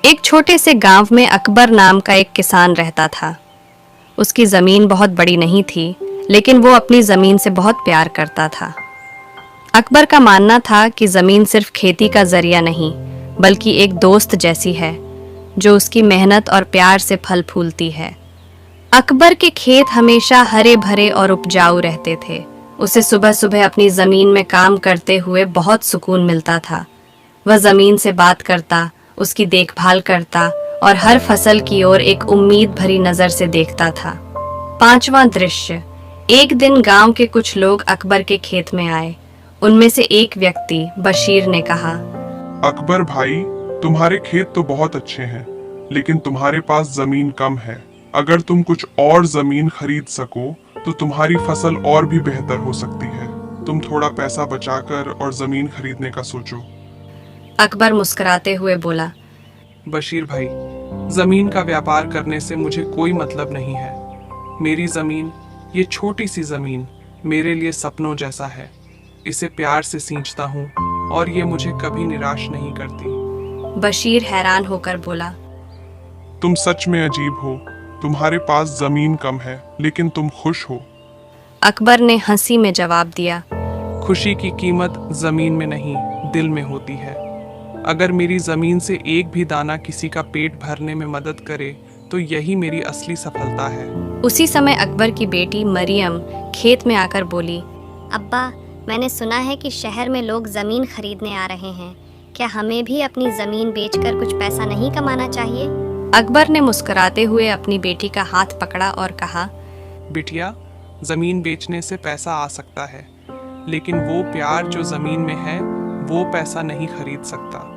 एक छोटे से गांव में अकबर नाम का एक किसान रहता था। उसकी ज़मीन बहुत बड़ी नहीं थी, लेकिन वो अपनी ज़मीन से बहुत प्यार करता था। अकबर का मानना था कि ज़मीन सिर्फ खेती का जरिया नहीं, बल्कि एक दोस्त जैसी है जो उसकी मेहनत और प्यार से फल फूलती है। अकबर के खेत हमेशा हरे भरे और उपजाऊ रहते थे। उसे सुबह सुबह अपनी ज़मीन में काम करते हुए बहुत सुकून मिलता था। वह ज़मीन से बात करता, उसकी देखभाल करता और हर फसल की ओर एक उम्मीद भरी नज़र से देखता था। 5वां दृश्य। एक दिन गांव के कुछ लोग अकबर के खेत में आए। उनमें से एक व्यक्ति बशीर ने कहा, अकबर भाई, तुम्हारे खेत तो बहुत अच्छे हैं, लेकिन तुम्हारे पास जमीन कम है। अगर तुम कुछ और जमीन खरीद सको तो तुम्हारी फसल और भी बेहतर हो सकती है। तुम थोड़ा पैसा बचाकर और जमीन खरीदने का सोचो। अकबर मुस्कुराते हुए बोला, बशीर भाई, जमीन का व्यापार करने से मुझे कोई मतलब नहीं है। मेरी जमीन, ये छोटी सी जमीन, मेरे लिए सपनों जैसा है। इसे प्यार से सींचता हूँ और ये मुझे कभी निराश नहीं करती। बशीर हैरान होकर बोला, तुम सच में अजीब हो। तुम्हारे पास जमीन कम है, लेकिन तुम खुश हो। अकबर ने हंसी में जवाब दिया, खुशी की कीमत जमीन में नहीं, दिल में होती है। अगर मेरी जमीन से एक भी दाना किसी का पेट भरने में मदद करे तो यही मेरी असली सफलता है। उसी समय अकबर की बेटी मरियम खेत में आकर बोली, अब्बा, मैंने सुना है कि शहर में लोग ज़मीन खरीदने आ रहे हैं। क्या हमें भी अपनी ज़मीन बेचकर कुछ पैसा नहीं कमाना चाहिए? अकबर ने मुस्कुराते हुए अपनी बेटी का हाथ पकड़ा और कहा, बिटिया, जमीन बेचने से पैसा आ सकता है, लेकिन वो प्यार जो जमीन में है वो पैसा नहीं खरीद सकता।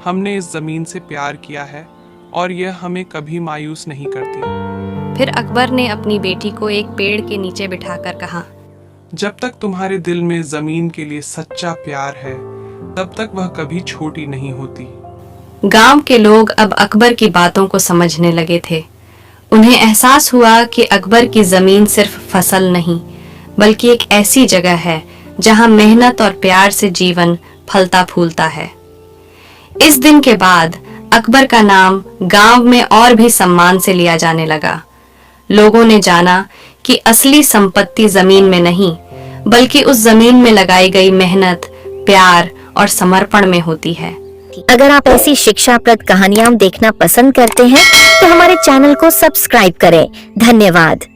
हमने इस जमीन से प्यार किया है और यह हमें कभी मायूस नहीं करती। फिर अकबर ने अपनी बेटी को एक पेड़ के नीचे बिठाकर कहा, जब तक तुम्हारे दिल में जमीन के लिए सच्चा प्यार है, तब तक वह कभी छोटी नहीं होती। गांव के लोग अब अकबर की बातों को समझने लगे थे। उन्हें एहसास हुआ कि अकबर की जमीन सिर्फ फसल नहीं, बल्कि एक ऐसी जगह है जहां मेहनत और प्यार से जीवन फलता फूलता है। इस दिन के बाद अकबर का नाम गांव में और भी सम्मान से लिया जाने लगा। लोगों ने जाना कि असली संपत्ति जमीन में नहीं, बल्कि उस जमीन में लगाई गई मेहनत, प्यार और समर्पण में होती है। अगर आप ऐसी शिक्षाप्रद कहानियाँ देखना पसंद करते हैं तो हमारे चैनल को सब्सक्राइब करें। धन्यवाद।